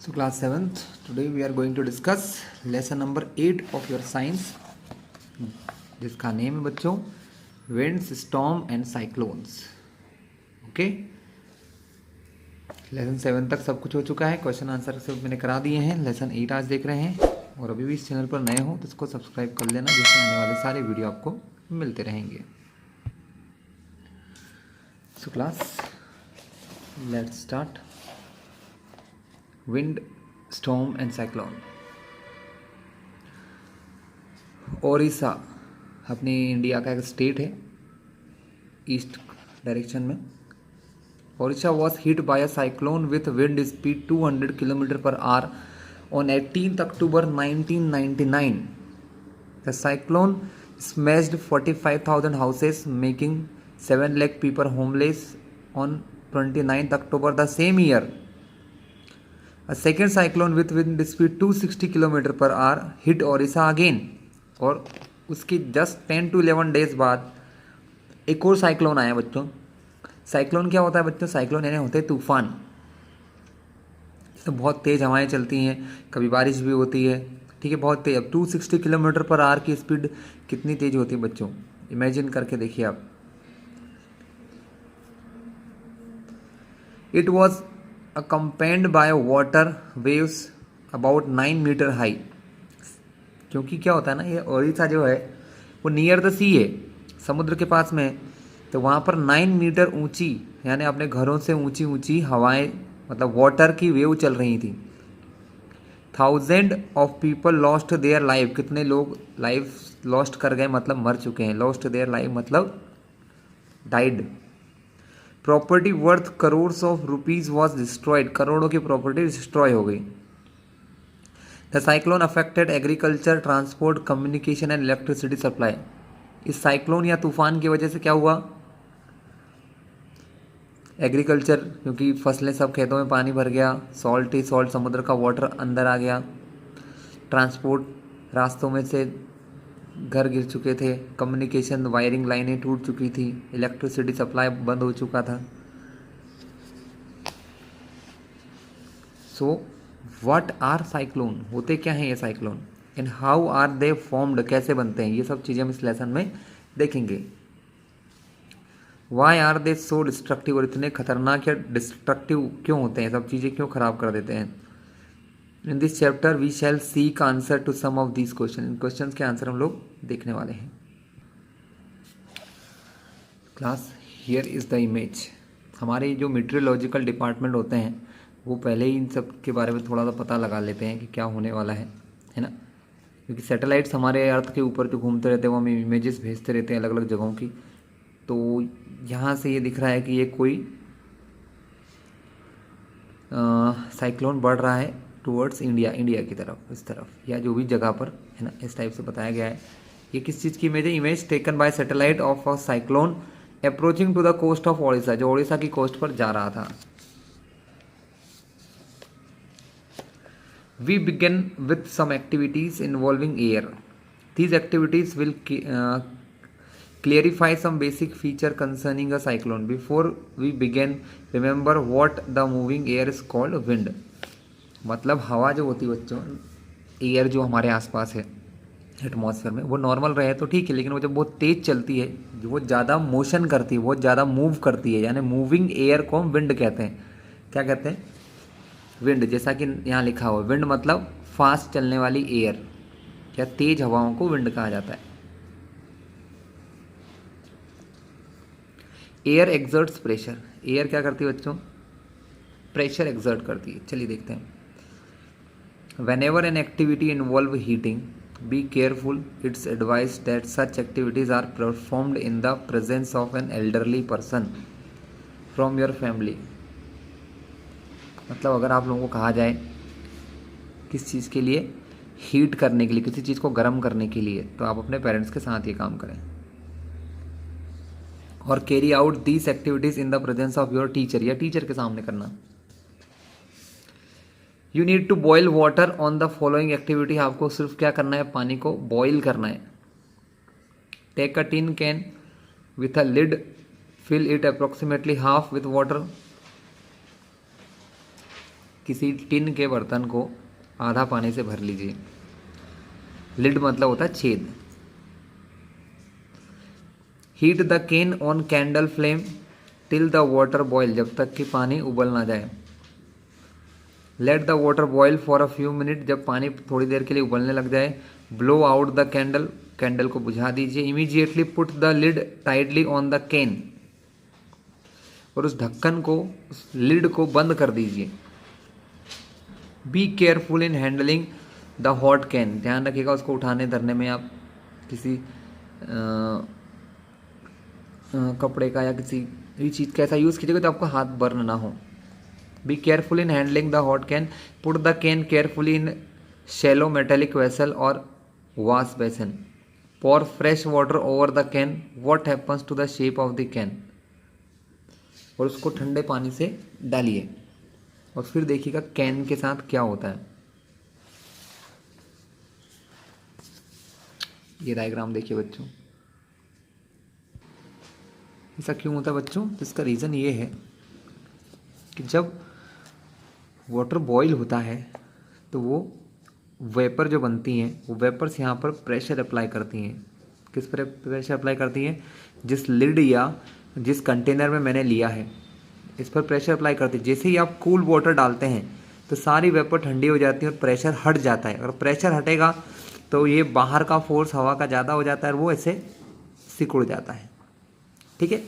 So class 7th, today we are going to discuss lesson number 8 of your science, जिसका name है बच्चों winds, storm and cyclones. Okay, lesson 7 तक सब कुछ हो चुका है, क्वेश्चन आंसर सब मैंने करा दिए हैं. लेसन 8 आज देख रहे हैं और अभी भी इस चैनल पर नए हो तो इसको सब्सक्राइब कर लेना, जिससे आने वाले सारे वीडियो आपको मिलते रहेंगे. So class let's start. Wind, storm and cyclone. Odisha अपनी इंडिया का एक स्टेट है, ईस्ट डायरेक्शन में. Odisha was hit by a cyclone with wind speed 200 kilometre per hour on 18th October 1999. The cyclone smashed 45,000 houses, making 7 lakh people homeless. On 29th October the same year, a second cyclone with wind speed 260 km per hour hit Orissa again. और उसकी just 10 to 11 days बाद एक और cyclone आया बच्चों. Cyclone क्या होता है बच्चों? साइक्लोन यानी होते हैं तूफान. तो बहुत तेज़ हवाएं चलती हैं, कभी बारिश भी होती है, ठीक है, बहुत तेज. अब 260 किलोमीटर पर आवर की स्पीड कितनी तेज होती है बच्चों? इमेजिन करके देखिए आप. It was accompanied by water waves about 9 metre high. क्योंकि क्या होता है ना, ये ओडिशा जो है वो नियर द सी है, समुद्र के पास में है, तो वहाँ पर 9 मीटर ऊंची, यानी अपने घरों से ऊंची ऊंची हवाएं, मतलब वाटर की वेव चल रही थी. 1000 of people lost their life. कितने लोग लाइफ लॉस्ट कर गए, मतलब मर चुके हैं. लॉस्ट देयर लाइफ मतलब died. Property worth crores of rupees was destroyed. करोड़ों की प्रॉपर्टी डिस्ट्रॉय हो गई. The cyclone affected agriculture, transport, communication and electricity supply. इस साइक्लोन या तूफान की वजह से क्या हुआ? एग्रीकल्चर, क्योंकि फसलें सब खेतों में पानी भर गया. सॉल्ट ही सॉल्ट, समुद्र का वाटर अंदर आ गया. ट्रांसपोर्ट, रास्तों में से घर गिर चुके थे. कम्युनिकेशन, वायरिंग लाइनें टूट चुकी थी. इलेक्ट्रिसिटी सप्लाई बंद हो चुका था. So what are cyclone? होते क्या हैं ये cyclone? And how are they formed? कैसे बनते हैं? ये सब चीज़ें हम इस लेसन में देखेंगे. Why are they so destructive? और इतने खतरनाक या डिस्ट्रक्टिव क्यों होते हैं? सब चीज़ें क्यों खराब कर देते हैं? In this chapter we shall seek answer to some of these question. इन क्वेश्चन के आंसर हम लोग देखने वाले हैं. Class here is the image. हमारे जो मीटरोलॉजिकल डिपार्टमेंट होते हैं वो पहले ही इन सब के बारे में थोड़ा सा पता लगा लेते हैं कि क्या होने वाला है ना. क्योंकि सैटेलाइट्स हमारे अर्थ के ऊपर जो घूमते रहते हैं वो हमें इमेजेस भेजते रहते हैं अलग अलग जगहों की. तो यहाँ से ये दिख रहा है कि ये कोई साइक्लोन बढ़ रहा है टूवर्ड्स इंडिया की तरफ, इस तरफ, या जो भी जगह पर है ना, इस टाइप से बताया गया है. ये किस चीज़ की इमेज है? Image taken by satellite of a cyclone approaching to the coast of Odisha, जो ओडिशा की कोस्ट पर जा रहा था. We begin with some activities involving air. These activities will clarify some basic feature concerning a cyclone. Before we begin, remember what the moving air is called wind. मतलब हवा जो होती है बच्चों, एयर जो हमारे आसपास है एटमॉस्फेयर में, वो नॉर्मल रहे तो ठीक है, लेकिन वो जब बहुत तेज चलती है, जो वो ज़्यादा मोशन करती है, बहुत ज़्यादा मूव करती है, यानी मूविंग एयर को हम विंड कहते हैं. क्या कहते हैं? विंड. जैसा कि यहाँ लिखा हुआ, विंड मतलब फास्ट चलने वाली एयर या तेज हवाओं को विंड कहा जाता है. Air exerts pressure. एयर क्या करती है बच्चों? प्रेशर एक्सर्ट करती है. चलिए देखते हैं. Whenever an activity involve heating, be careful. It's advise that such activities are performed in the presence of an elderly person from your family. मतलब अगर आप लोगों को कहा जाए किस चीज़ के लिए, हीट करने के लिए, किसी चीज़ को गर्म करने के लिए, तो आप अपने पेरेंट्स के साथ ये काम करें. और carry out these activities in the presence of your teacher, या टीचर के सामने करना. You need to boil water on the following activity. आपको सिर्फ क्या करना है? पानी को बॉयल करना है. Take a tin can with a lid, fill it approximately half with water. किसी टिन के बर्तन को आधा पानी से भर लीजिए। लिड मतलब होता है छेद। Heat the can on candle flame till the water boil, जब तक कि पानी उबल ना जाए। Let the water boil for a few minutes, जब पानी थोड़ी देर के लिए उबलने लग जाए। Blow out the candle, candle को बुझा दीजिए। Immediately put the lid tightly on the can, और उस ढक्कन को, उस लिड को बंद कर दीजिए। Be careful in handling the hot can, ध्यान रखिएगा उसको उठाने धरने में आप किसी कपड़े का या किसी भी चीज़ का ऐसा यूज़ कीजिएगा तो आपका हाथ बर्न ना हो। Be careful in handling the hot can, put the can carefully in shallow metallic vessel और wash basin. pour fresh water over the can, what happens to the shape of the can, और उसको ठंडे पानी से डालिए और फिर देखिएगा कैन के साथ क्या होता है। ये डायग्राम देखिए बच्चों, ऐसा क्यों होता है बच्चों? इसका रीज़न ये है कि जब वाटर बॉईल होता है तो वो वेपर जो बनती हैं वो वेपर्स यहाँ पर प्रेशर अप्लाई करती हैं। किस पर प्रेशर अप्लाई करती हैं? जिस लिड या जिस कंटेनर में मैंने लिया है इस पर प्रेशर अप्लाई करती है। जैसे ही आप कूल वाटर डालते हैं तो सारी वेपर ठंडी हो जाती है और प्रेशर हट जाता है। अगर प्रेशर हटेगा तो ये बाहर का फोर्स हवा का ज़्यादा हो जाता है और वो ऐसे सिकुड़ जाता है। ठीक है।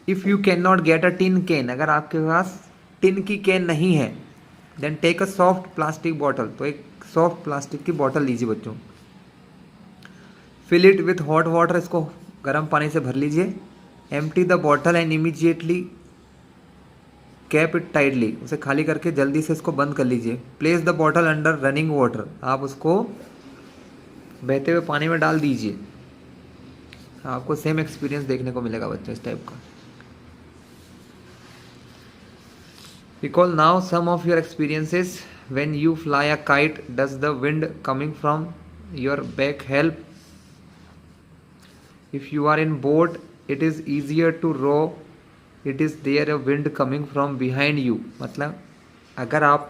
If you can not get a tin can, अगर आपके पास टिन की कैन नहीं है, then take a soft plastic bottle, तो एक सॉफ्ट प्लास्टिक की बॉटल लीजिए बच्चों। Fill it with hot water, इसको गर्म पानी से भर लीजिए। Empty the bottle and immediately cap it tightly, उसे खाली करके जल्दी से इसको बंद कर लीजिए। Place the bottle under running water, आप उसको बहते हुए पानी में डाल दीजिए। आपको सेम एक्सपीरियंस देखने को मिलेगा बच्चों इस टाइप का। Recall now some of your experiences when you fly a kite. Does the wind coming from your back help? If you are in boat, it is easier to row. It is there a wind coming from behind you. मतलब अगर आप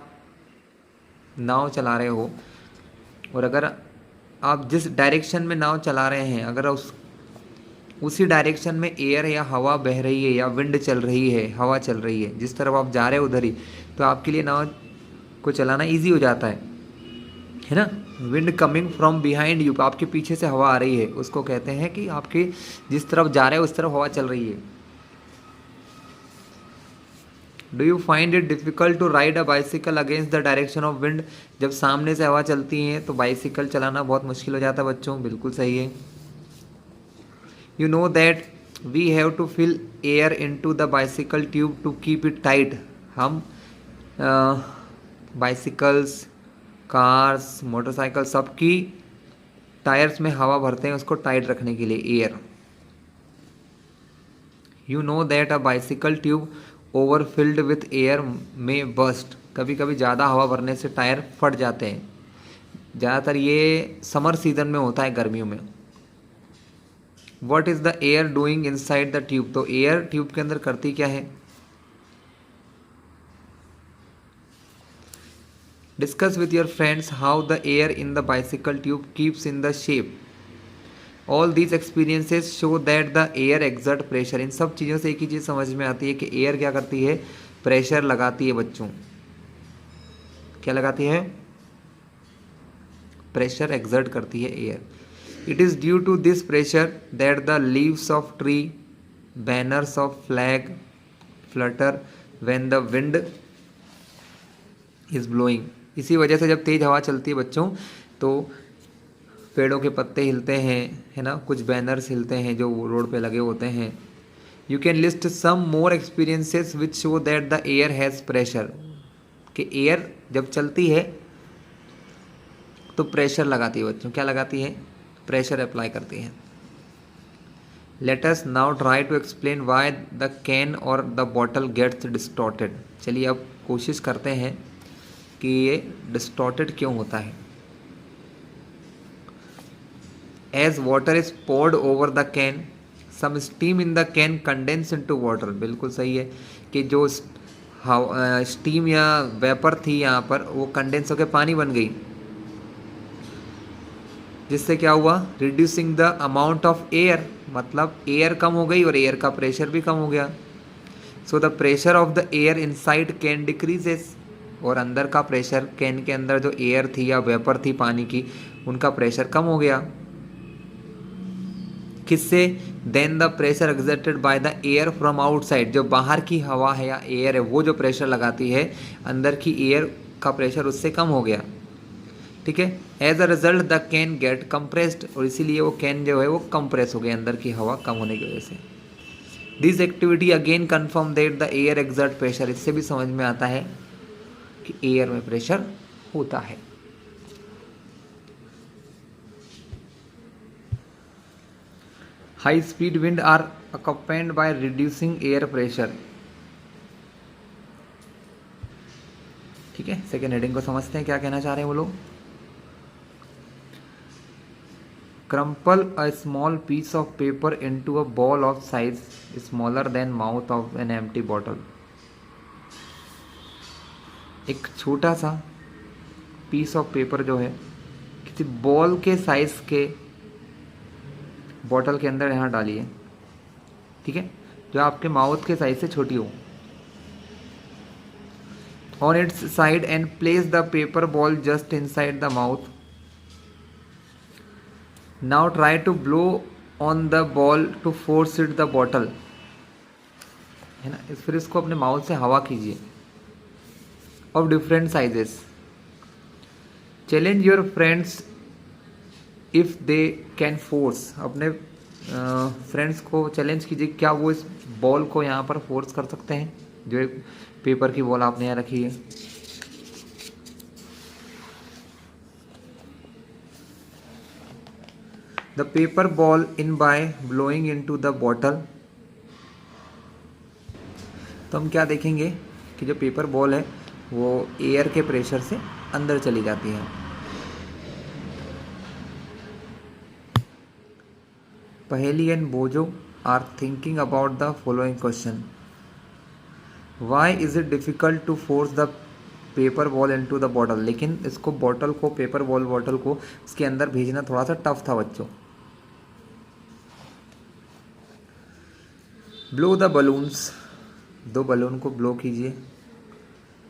नाव चला रहे हो और अगर आप जिस डायरेक्शन में नाव चला रहे हैं अगर उसी डायरेक्शन में एयर या हवा बह रही है या विंड चल रही है, हवा चल रही है, जिस तरफ आप जा रहे हो उधर ही, तो आपके लिए नाव को चलाना इजी हो जाता है ना। Wind coming from behind you, आपके पीछे से हवा आ रही है, उसको कहते हैं कि आपके जिस तरफ जा रहे हो उस तरफ हवा चल रही है। Do you find it difficult to ride a bicycle against the direction of wind, जब सामने से हवा चलती है तो बाइसिकल चलाना बहुत मुश्किल हो जाता है बच्चों, बिल्कुल सही है। You know that we have to fill air into the bicycle tube to keep it tight. हम बाइसिकल्स, कार्स, मोटरसाइकिल सबकी टायर्स में हवा भरते हैं उसको टाइट रखने के लिए, air. You know that a bicycle tube overfilled with air may burst. कभी कभी ज़्यादा हवा भरने से टायर फट जाते हैं। ज़्यादातर ये समर सीजन में होता है, गर्मियों में। What is the air doing inside the tube? तो एयर ट्यूब के अंदर करती क्या है? Discuss with your friends how the air in the bicycle tube keeps in the shape. All these experiences show that the air exert pressure. इन सब चीज़ों से एक ही चीज़ समझ में आती है कि एयर क्या करती है? प्रेशर लगाती है बच्चों। क्या लगाती है? प्रेशर एक्सर्ट करती है air. It is due to this pressure that the leaves of tree, banners of flag flutter when the wind is blowing. इसी वजह से जब तेज हवा चलती है बच्चों तो पेड़ों के पत्ते हिलते हैं, है ना, कुछ बैनर्स हिलते हैं जो रोड पे लगे होते हैं। You can list some more experiences which show that the air has pressure. कि एयर जब चलती है तो प्रेशर लगाती है बच्चों। क्या लगाती है? प्रेशर अप्लाई करती है। Let us now try to explain why the can और द बॉटल गेट्स डिस्टॉर्टेड। चलिए अब कोशिश करते हैं कि ये डिस्टॉर्टेड क्यों होता है। As water is poured over the can, some steam in the can condense into water. बिल्कुल सही है कि जो स्टीम या वेपर थी यहाँ पर, वो कंडेंस होकर पानी बन गई, जिससे क्या हुआ, reducing the amount of air, मतलब एयर कम हो गई और एयर का प्रेशर भी कम हो गया। So the pressure of the air inside can decreases, और अंदर का प्रेशर, कैन के अंदर जो एयर थी या वेपर थी पानी की, उनका प्रेशर कम हो गया। किससे? Then the pressure exerted by the air from outside, जो बाहर की हवा है या एयर है वो जो प्रेशर लगाती है, अंदर की एयर का प्रेशर उससे कम हो गया। ठीक है, as a result the can get compressed, और इसीलिए वो कैन जो है वो कंप्रेस हो गया अंदर की हवा कम होने की वजह से। This activity again confirm that the air exert pressure, इससे भी समझ में आता है कि एयर में प्रेशर होता है। High speed wind are accompanied by reducing air pressure। ठीक है, सेकेंड हेडिंग को समझते हैं क्या कहना चाह रहे हैं वो लोग। Crumple a small piece of paper into a ball of size smaller than mouth of an empty bottle. एक छोटा सा पीस ऑफ पेपर जो है किसी बॉल के साइज के बॉटल के अंदर यहाँ डालिए, ठीक है, जो आपके माउथ के साइज से छोटी हो। On its side and place the paper ball just inside the mouth. Now try to blow on the ball to force it the bottle, है ना। फिर इसको अपने माउथ से हवा कीजिए। Of different sizes, challenge your friends if they can force, अपने friends को चैलेंज कीजिए क्या वो इस बॉल को यहाँ पर फोर्स कर सकते हैं, जो एक पेपर की बॉल आपने यहाँ रखी है। The paper ball in by blowing into the bottle. तो हम क्या देखेंगे कि जो पेपर बॉल है वो एयर के प्रेशर से अंदर चली जाती है। Paheli and Boojho are thinking about the following question. Why is it difficult to force the paper ball into the bottle. लेकिन इसको बॉटल को, पेपर बॉल बॉटल को इसके अंदर भेजना थोड़ा सा टफ था बच्चों। ब्लो द बलून्स, दो बलून को ब्लो कीजिए।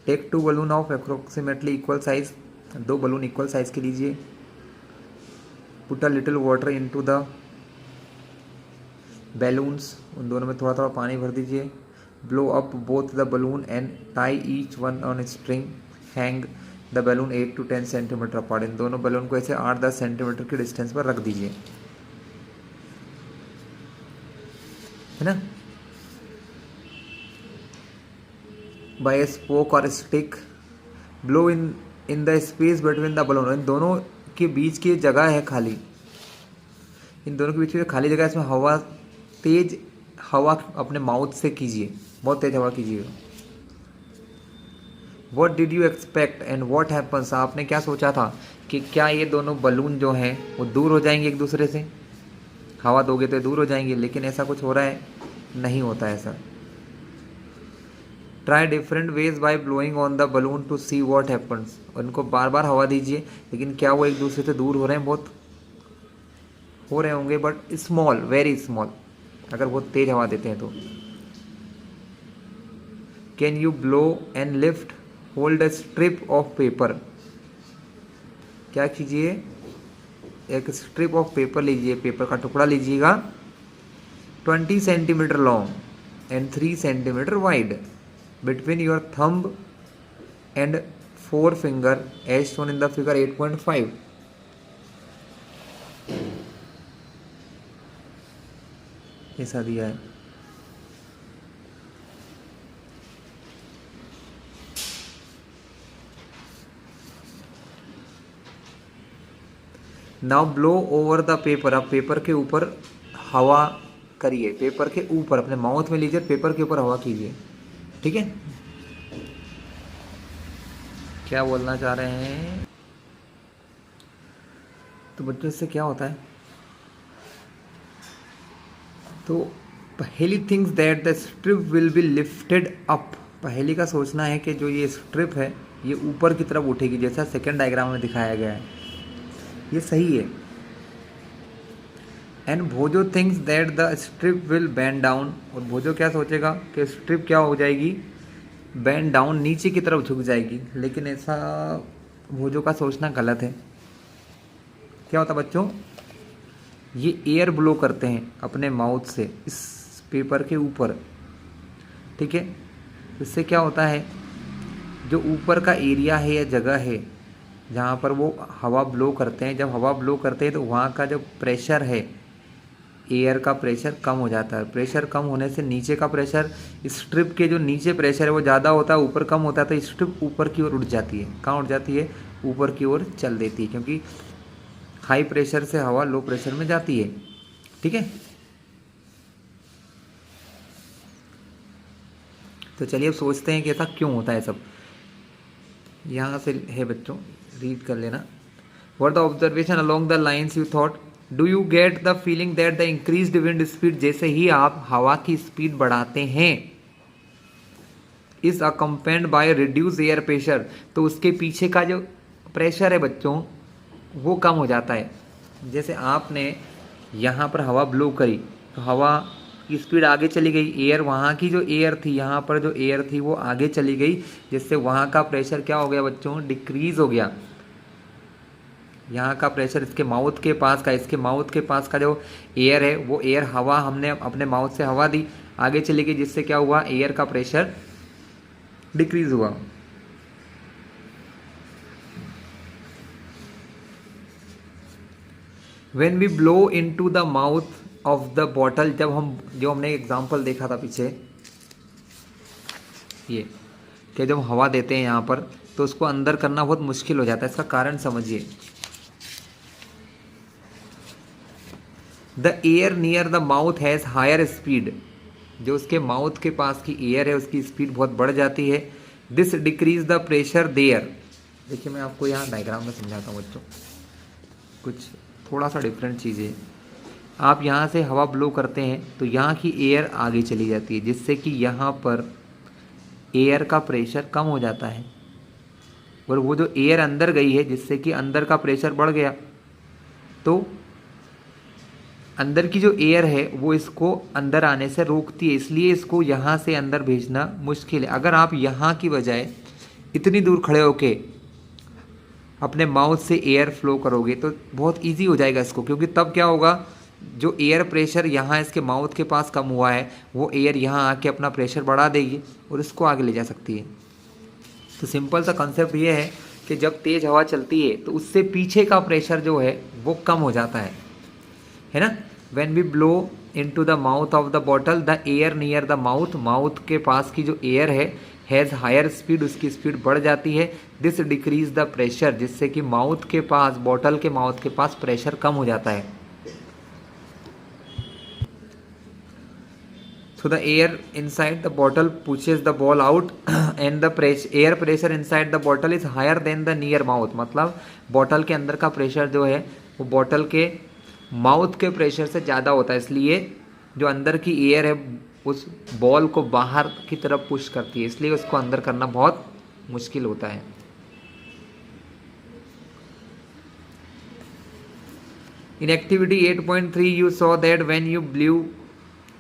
Take to balloon of approximately equal size, दो बलून इक्वल साइज के लीजिए। Put a little water into the balloons, उन दोनों में थोड़ा थोड़ा पानी भर दीजिए। Blow up both the balloon and tie each one on string. Hang the balloon 8 to 10 centimetre apart, इन दोनों बैलून को ऐसे 8-10 सेंटीमीटर के डिस्टेंस पर रख दीजिए, है ना। बाय स्पोक और stick blow in the space between the balloon, इन दोनों के बीच की जगह है खाली, इन दोनों के बीच में खाली जगह है, इसमें हवा, तेज हवा अपने माउथ से कीजिए, बहुत तेज हवा कीजिए। What did you expect and what happens, आपने क्या सोचा था कि क्या ये दोनों बलून जो हैं वो दूर हो जाएंगे एक दूसरे से, हवा दोगे तो दूर हो जाएंगे, लेकिन ऐसा कुछ हो रहा है, नहीं होता ऐसा। Try different ways by blowing on the balloon to see what happens, उनको बार बार हवा दीजिए, लेकिन क्या वो एक दूसरे से दूर हो रहे हैं, बहुत हो रहे होंगे बट स्मॉल, वेरी स्मॉल, अगर बहुत तेज हवा देते हैं तो। Can you blow and lift hold a strip of paper, क्या कीजिए, एक स्ट्रिप ऑफ पेपर लीजिए, पेपर का टुकड़ा लीजिएगा, 20 centimetre long and 3 centimetre wide, between your thumb and 4 finger as shown in the figure 8.5। ऐसा दिया है। Now blow over the paper, अब पेपर के ऊपर हवा करिए, पेपर के ऊपर अपने माउथ में लीजिए, पेपर के ऊपर हवा कीजिए, ठीक है। क्या बोलना चाह रहे हैं, तो बच्चों इससे क्या होता है, तो पहली things that the strip will be lifted up पहेली का सोचना है कि जो ये स्ट्रिप है ये ऊपर की तरफ उठेगी, जैसा सेकंड डायग्राम में दिखाया गया है, ये सही है। And Boojho thinks that the strip will bend down, और भोजो क्या सोचेगा कि स्ट्रिप क्या हो जाएगी, बैंड डाउन, नीचे की तरफ झुक जाएगी। लेकिन ऐसा भोजो का सोचना गलत है। क्या होता बच्चों, ये एयर ब्लो करते हैं अपने माउथ से इस पेपर के ऊपर, ठीक है। इससे क्या होता है, जो ऊपर का एरिया है या जगह है जहाँ पर वो हवा ब्लो करते हैं, जब हवा ब्लो करते हैं तो वहाँ का जो प्रेशर है, एयर का प्रेशर कम हो जाता है। प्रेशर कम होने से नीचे का प्रेशर, स्ट्रिप के जो नीचे प्रेशर है वो ज़्यादा होता है, ऊपर कम होता है, तो स्ट्रिप ऊपर की ओर उठ जाती है। कहाँ उठ जाती है, ऊपर की ओर चल देती है, क्योंकि हाई प्रेशर से हवा लो प्रेशर में जाती है, ठीक है। तो चलिए अब सोचते हैं कि ऐसा क्यों होता है सब। यहाँ से है बच्चों, रीड कर लेना। What the observation along the lines you thought, do you get the feeling that the increased wind speed, जैसे ही आप हवा की स्पीड बढ़ाते हैं, is accompanied bye reduce air pressure, तो उसके पीछे का जो प्रेशर है बच्चों वो कम हो जाता है। जैसे आपने यहाँ पर हवा ब्लो करी तो हवा की स्पीड आगे चली गई, एयर, वहाँ की जो एयर थी, यहाँ पर जो एयर थी वो आगे चली गई, जिससे वहाँ का प्रेशर क्या हो गया बच्चों, डिक्रीज हो गया। यहाँ का प्रेशर इसके माउथ के पास का, इसके माउथ के पास का जो एयर है वो एयर, हवा हमने अपने माउथ से हवा दी, आगे चली गई, जिससे क्या हुआ, एयर का प्रेशर डिक्रीज हुआ। When we blow into the mouth of the bottle, जब हम, जो हमने एग्जाम्पल देखा था पीछे, ये कि जब हवा देते हैं यहाँ पर तो उसको अंदर करना बहुत मुश्किल हो जाता है। इसका कारण समझिए, the air near the mouth has higher speed, जो उसके माउथ के पास की एयर है उसकी स्पीड बहुत बढ़ जाती है। This decrease the pressure there. देखिए मैं आपको यहाँ डायग्राम में समझाता हूँ बच्चों, कुछ थोड़ा सा डिफरेंट चीज़ है। आप यहाँ से हवा ब्लो करते हैं तो यहाँ की एयर आगे चली जाती है, जिससे कि यहाँ पर एयर का प्रेशर कम हो जाता है, और वो जो एयर अंदर गई है जिससे कि अंदर का प्रेशर बढ़ गया, तो अंदर की जो एयर है वो इसको अंदर आने से रोकती है, इसलिए इसको यहाँ से अंदर भेजना मुश्किल है। अगर आप यहाँ की बजाय इतनी दूर खड़े होके अपने माउथ से एयर फ्लो करोगे तो बहुत इजी हो जाएगा इसको, क्योंकि तब क्या होगा, जो एयर प्रेशर यहाँ इसके माउथ के पास कम हुआ है वो एयर यहाँ आके अपना प्रेशर बढ़ा देगी और इसको आगे ले जा सकती है। तो सिंपल सा कॉन्सेप्ट ये है कि जब तेज़ हवा चलती है तो उससे पीछे का प्रेशर जो है वो कम हो जाता है ना। When we blow into the mouth of the bottle, the air near the mouth, mouth के पास की जो एयर है हैज़ हायर स्पीड, उसकी स्पीड बढ़ जाती है। दिस डिक्रीज द प्रेशर, जिससे कि माउथ के पास, बॉटल के माउथ के पास प्रेशर कम हो जाता है। So the air inside the bottle pushes the ball out and the air pressure inside the bottle is higher than the near mouth, मतलब बॉटल के अंदर का प्रेशर जो है वो बॉटल के माउथ के प्रेशर से ज़्यादा होता है, इसलिए जो अंदर की एयर है उस बॉल को बाहर की तरफ पुश करती है, इसलिए उसको अंदर करना बहुत मुश्किल होता है। In activity 8.3 you saw that when you blew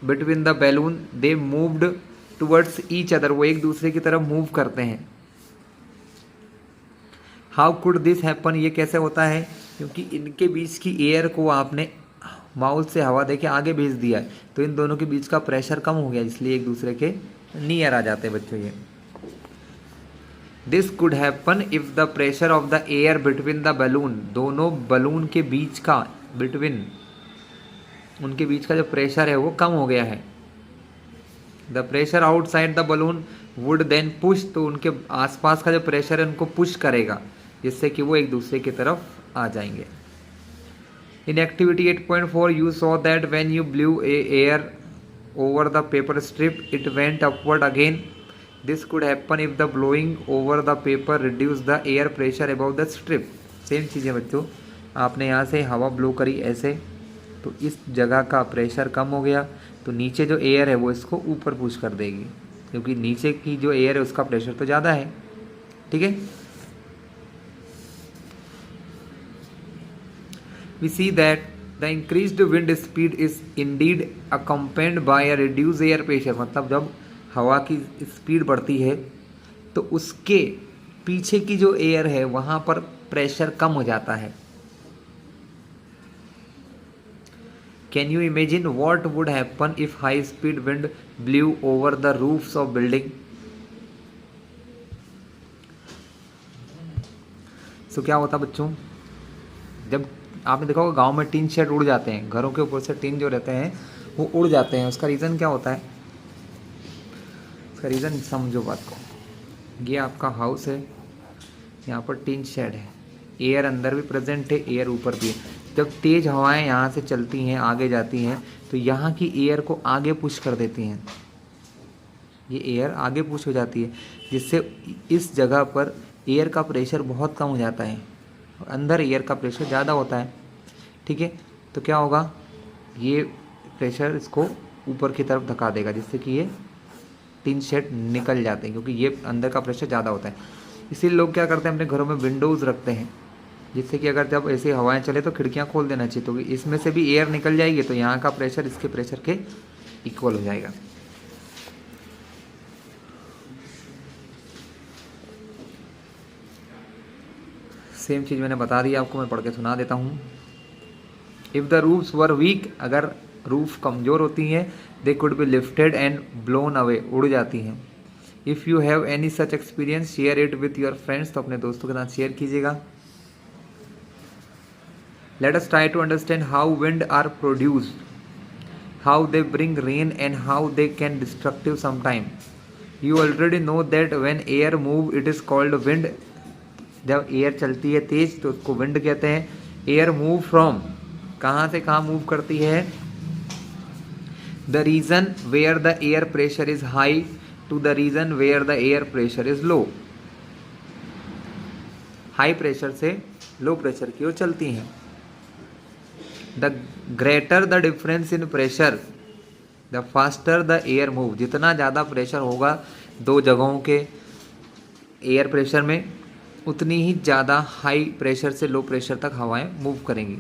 between the balloon they moved towards each other, वो एक दूसरे की तरफ मूव करते हैं। How could this happen, ये कैसे होता है, क्योंकि इनके बीच की एयर को आपने माउथ से हवा देके आगे भेज दिया है, तो इन दोनों के बीच का प्रेशर कम हो गया, इसलिए एक दूसरे के नियर आ जाते हैं बच्चों ये। This could happen if the pressure of the air between the balloon, दोनों बलून के बीच का, बिटवीन, उनके बीच का जो प्रेशर है वो कम हो गया है। The pressure outside the balloon would then push, तो उनके आसपास का जो प्रेशर है उनको पुश करेगा, जिससे कि वो एक दूसरे की तरफ आ जाएंगे। In activity 8.4 you saw that when you blew air over the paper strip it went upward again, this could happen if the blowing over the paper reduce the air pressure above the strip. Same चीज़ है बच्चों, आपने यहाँ से हवा blow करी ऐसे, तो इस जगह का प्रेशर कम हो गया, तो नीचे जो एयर है वो इसको ऊपर पुश कर देगी। क्योंकि नीचे की जो एयर है उसका प्रेशर तो ज़्यादा है। ठीक है, we see that the increased wind speed is indeed accompanied by a reduce air pressure. मतलब जब हवा की स्पीड बढ़ती है तो उसके पीछे की जो एयर है वहाँ पर प्रेशर कम हो जाता है। Can you imagine what would happen if high speed wind blew over the roofs of building. So क्या होता बच्चों, जब आपने देखा होगा गांव में टीन शेड उड़ जाते हैं, घरों के ऊपर से टीन जो रहते हैं वो उड़ जाते हैं। उसका रीज़न क्या होता है? उसका रीज़न समझो बात को। ये आपका हाउस है, यहाँ पर टीन शेड है, एयर अंदर भी प्रेजेंट है, एयर ऊपर भी है। जब तेज़ हवाएं यहाँ से चलती हैं, आगे जाती हैं, तो यहाँ की एयर को आगे पुश कर देती हैं। ये एयर आगे पुश हो जाती है, जिससे इस जगह पर एयर का प्रेशर बहुत कम हो जाता है और अंदर एयर का प्रेशर ज़्यादा होता है। ठीक है, तो क्या होगा, ये प्रेशर इसको ऊपर की तरफ धका देगा, जिससे कि ये टीन शेड निकल जाते हैं, क्योंकि ये अंदर का प्रेशर ज़्यादा होता है। इसीलिए लोग क्या करते हैं, अपने घरों में विंडोज़ रखते हैं, जिससे कि अगर जब ऐसी हवाएं चले तो खिड़कियां खोल देना चाहिए, तो इसमें से भी एयर निकल जाएगी, तो यहाँ का प्रेशर इसके प्रेशर के इक्वल हो जाएगा। सेम चीज़ मैंने बता दी आपको, मैं पढ़ के सुना देता हूँ। If the roofs were weak, अगर रूफ कमज़ोर होती हैं, they could be lifted and blown away, उड़ जाती हैं। If you have any such experience share it with your friends, तो अपने दोस्तों के साथ शेयर कीजिएगा। Let us try to understand how wind are produced, how they bring rain and how they can destructive sometime. You already know that when air move it is called wind. जब air चलती है तेज तो उसको wind कहते हैं। Air move from, कहाँ से कहाँ मूव करती है? The region where the air pressure is high to the region where the air pressure is low. High pressure से लो प्रेशर की ओर चलती हैं। The greater the difference in pressure the faster the air move. जितना ज़्यादा pressure होगा दो जगहों के एयर प्रेशर में, उतनी ही ज़्यादा हाई प्रेशर से लो प्रेशर तक हवाएं मूव करेंगी।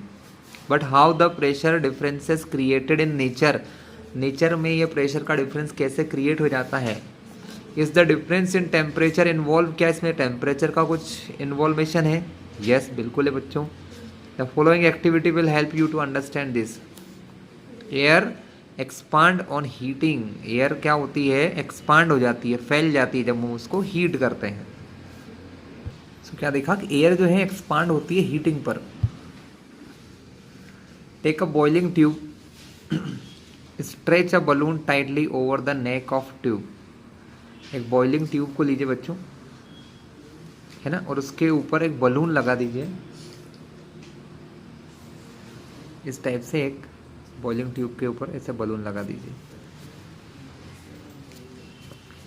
But how the pressure differences created in nature, nature में ये प्रेशर का डिफरेंस कैसे क्रिएट हो जाता है? Is the difference in temperature involve, क्या इसमें टेम्परेचर का कुछ इन्वॉल्वेशन है? यस, बिल्कुल है बच्चों। The following activity will help you to understand this. Air expand on heating, air क्या होती है? एक्सपांड हो जाती है, फैल जाती है जब हम उसको हीट करते हैं। तो क्या देखा कि एयर जो है एक्सपांड होती है हीटिंग पर। Take a boiling tube, stretch a balloon tightly over the neck of tube. एक बॉइलिंग ट्यूब को लीजिए बच्चों, है ना, और उसके ऊपर एक बलून लगा दीजिए। इस टाइप से एक बॉइलिंग ट्यूब के ऊपर ऐसे बलून लगा दीजिए।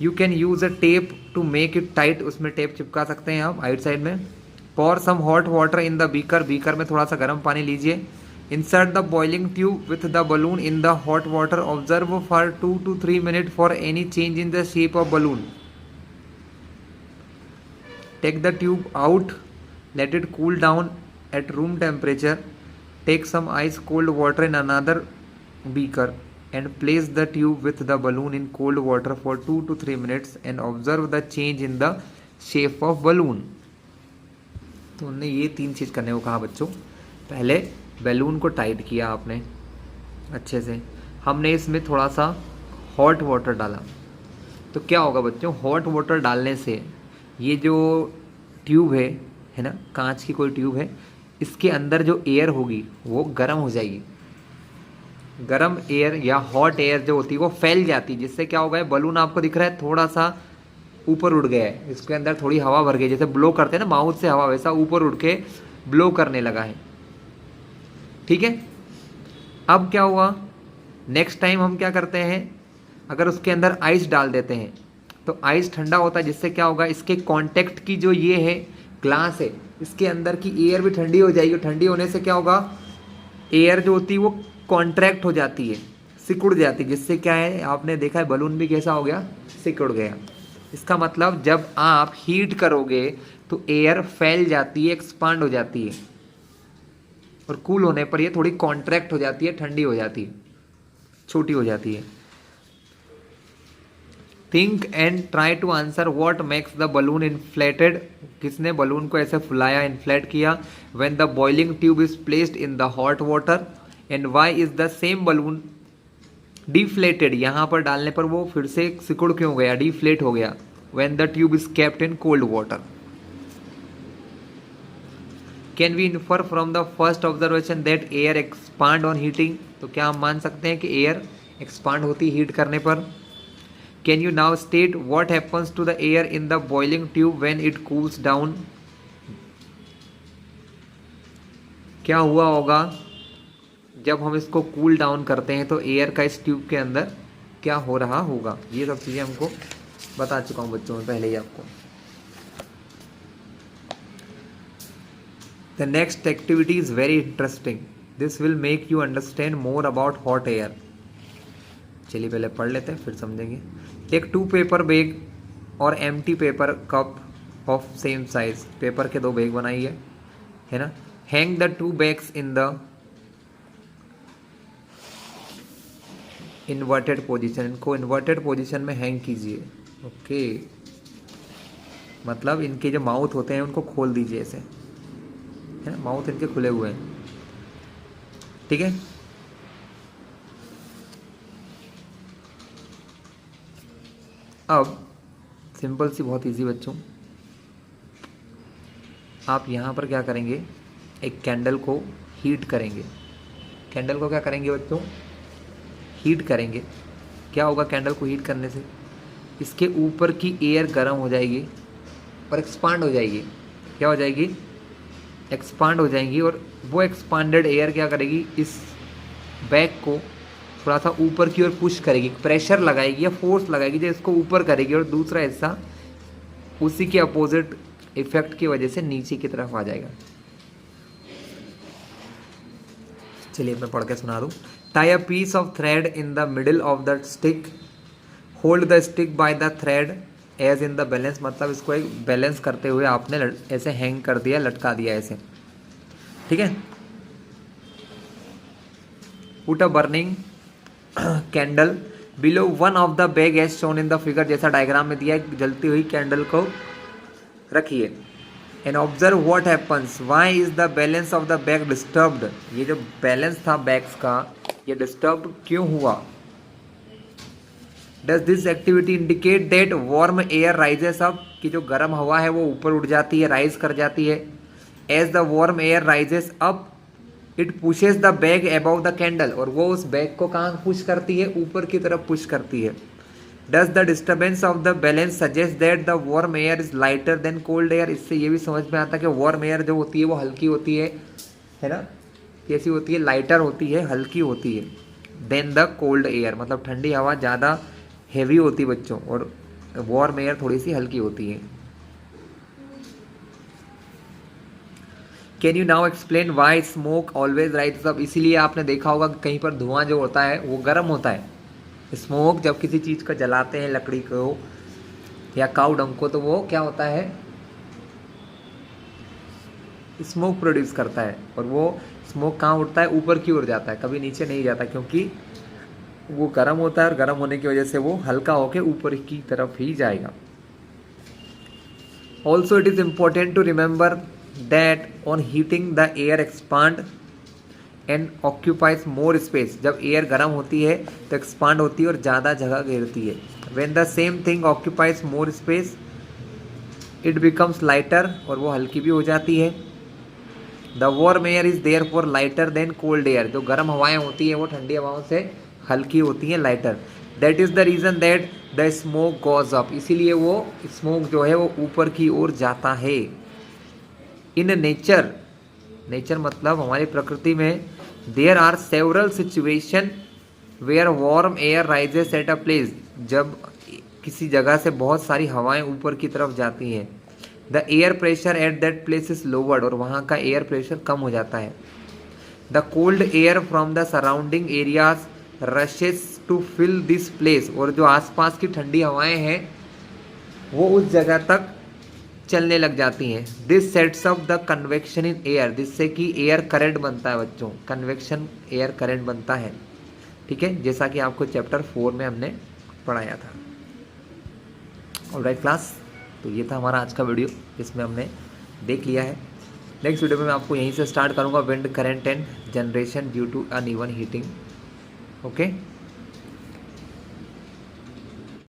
You can use a tape to make it tight, उसमें टेप चिपका सकते हैं आप आइट साइड में। Pour some hot water in the beaker, beaker में थोड़ा सा गर्म पानी लीजिए। Insert the boiling tube with the balloon in the hot water, observe for 2 to 3 minutes for any change in the shape of balloon. Take the tube out, let it cool down at room temperature. Take some ice cold water in another beaker and place the tube with the balloon in cold water for 2 to 3 minutes and observe the change in the shape of balloon। तो उन्होंने ये 3 चीज़ करने को कहा बच्चों। पहले balloon को tight किया आपने अच्छे से, हमने इसमें थोड़ा सा हॉट वाटर डाला। तो क्या होगा बच्चों, हॉट वाटर डालने से ये जो ट्यूब है ना, कांच की कोई ट्यूब है, इसके अंदर जो एयर होगी वो गर्म हो जाएगी। गर्म एयर या हॉट एयर जो होती है वो फैल जाती है, जिससे क्या होगा, बलून आपको दिख रहा है थोड़ा सा ऊपर उड़ गया है, इसके अंदर थोड़ी हवा भर गई, जैसे ब्लो करते हैं ना माउथ से हवा, वैसा ऊपर उड़ के ब्लो करने लगा है। ठीक है, अब क्या हुआ, नेक्स्ट टाइम हम क्या करते हैं, अगर उसके अंदर आइस डाल देते हैं तो आइस ठंडा होता है, जिससे क्या होगा, इसके कांटेक्ट की जो ये है ग्लास है, इसके अंदर की एयर भी ठंडी हो जाएगी। ठंडी होने से क्या होगा, एयर जो होती है वो कॉन्ट्रैक्ट हो जाती है, सिकुड़ जाती है, जिससे क्या है आपने देखा है बलून भी कैसा हो गया, सिकुड़ गया। इसका मतलब जब आप हीट करोगे तो एयर फैल जाती है, एक्सपांड हो जाती है, और कूल होने पर ये थोड़ी कॉन्ट्रैक्ट हो जाती है, ठंडी हो जाती है, छोटी हो जाती है। Think and try to answer what makes the balloon inflated. किसने बलून को ऐसे फुलाया, इन्फ्लेट किया। When the boiling tube is placed in the hot water and why is the same balloon deflated. यहाँ पर डालने पर वो फिर से सिकुड़ क्यों गया, डिफ्लेट हो गया। When the tube is kept in cold water. Can we infer from the first observation that air expand on heating. तो क्या हम मान सकते हैं कि एयर एक्सपांड होती है हीट करने पर। Can you now state what happens to the air in the boiling tube when it cools down. क्या हुआ होगा जब हम इसको कूल डाउन करते हैं, तो एयर का इस ट्यूब के अंदर क्या हो रहा होगा। ये सब चीज़ें हमको बता चुका हूँ बच्चों में पहले ही आपको। The next activity is very interesting, this will make you understand more about hot air. चलिए पहले पढ़ लेते हैं फिर समझेंगे। एक 2 पेपर बैग और empty paper cup of same size. Paper के 2 बैग बनाइए, है ना। Hang the 2 bags in the inverted position. इनको इन्वर्टेड पोजीशन में हैंग कीजिए। ओके, मतलब इनके जो माउथ होते हैं उनको खोल दीजिए ऐसे, है ना, माउथ इनके खुले हुए हैं, ठीक है। अब सिंपल सी बहुत इजी बच्चों, आप यहाँ पर क्या करेंगे, एक कैंडल को हीट करेंगे। कैंडल को क्या करेंगे बच्चों, हीट करेंगे। क्या होगा कैंडल को हीट करने से, इसके ऊपर की एयर गर्म हो जाएगी और एक्सपांड हो जाएगी। क्या हो जाएगी, एक्सपांड हो जाएंगी, और वो एक्सपांडेड एयर क्या करेगी, इस बैग को थोड़ा सा ऊपर की ओर पुश करेगी, प्रेशर लगाएगी या फोर्स लगाएगी जो इसको ऊपर करेगी, और दूसरा हिस्सा उसी के अपोजिट इफेक्ट की वजह से नीचे की तरफ आ जाएगा। चलिए मैं पढ़ के सुना दूँ। Tie a piece of thread in the middle of the stick, hold the stick by the thread as in the balance. मतलब इसको एक बैलेंस करते हुए आपने ऐसे हैंग कर दिया, लटका दिया ऐसे, ठीक है। Put a burning candle below one of the bag as shown in the figure. जैसा डायग्राम में दिया है, जलती हुई कैंडल को रखिए। And observe what happens, why is the balance of the bag disturbed. ये जो बैलेंस था बैग्स का, ये डिस्टर्ब क्यों हुआ। Does this activity indicate that warm air rises up, कि जो गर्म हवा है वो ऊपर उठ जाती है, राइज कर जाती है। As the warm air rises up it pushes the bag above the candle, और वो उस बैग को कहाँ पुश करती है, ऊपर की तरफ पुश करती है। Does the disturbance of the balance suggest that the warm air is lighter than cold air. इससे ये भी समझ में आता है कि वार्म एयर जो होती है वो हल्की होती है ना, कैसी होती है, लाइटर होती है, हल्की होती है। देन द कोल्ड एयर, मतलब ठंडी हवा ज़्यादा हैवी होती है बच्चों, और वार्म एयर थोड़ी सी हल्की होती है। Can you now explain why smoke always rise up. इसीलिए आपने देखा होगा कि कहीं पर धुआं जो होता है वो गर्म होता है। स्मोक जब किसी चीज़ को जलाते हैं, लकड़ी को या काऊ डंग को, तो वो क्या होता है, स्मोक प्रोड्यूस करता है, और वो स्मोक कहाँ उठता है, ऊपर की ओर जाता है, कभी नीचे नहीं जाता, क्योंकि वो गर्म होता है, और गर्म होने की वजह से वो हल्का होकर ऊपर की तरफ ही जाएगा। Also it is important to remember that on heating the air expand and occupies more space. जब एयर गर्म होती है तो एक्सपांड होती है और ज़्यादा जगह घेरती है। When the same thing occupies more space it becomes lighter, और वो हल्की भी हो जाती है। The warm air is therefore lighter than cold air. जो गर्म हवाएं होती है वो ठंडी हवाओं से हल्की होती हैं, lighter. That is the reason that the smoke goes up. इसीलिए वो स्मोक जो है वो ऊपर की ओर जाता है। इन नेचर, नेचर मतलब हमारी प्रकृति में, there are several situation where warm air rises at a place. जब किसी जगह से बहुत सारी हवाएं ऊपर की तरफ जाती हैं, the air pressure at that place is lowered, और वहाँ का एयर प्रेशर कम हो जाता है। The cold air from the surrounding areas rushes to fill this place, और जो आसपास की ठंडी हवाएं हैं वो उस जगह तक चलने लग जाती हैं। This sets up the convection in air, जिससे कि एयर करंट बनता है बच्चों, कन्वेक्शन एयर करंट बनता है। ठीक है, जैसा कि आपको चैप्टर 4 में हमने पढ़ाया था। ऑलराइट क्लास, तो ये था हमारा आज का वीडियो, जिसमें हमने देख लिया है। नेक्स्ट वीडियो में मैं आपको यहीं से स्टार्ट करूँगा, wind current and generation due to uneven heating. Okay.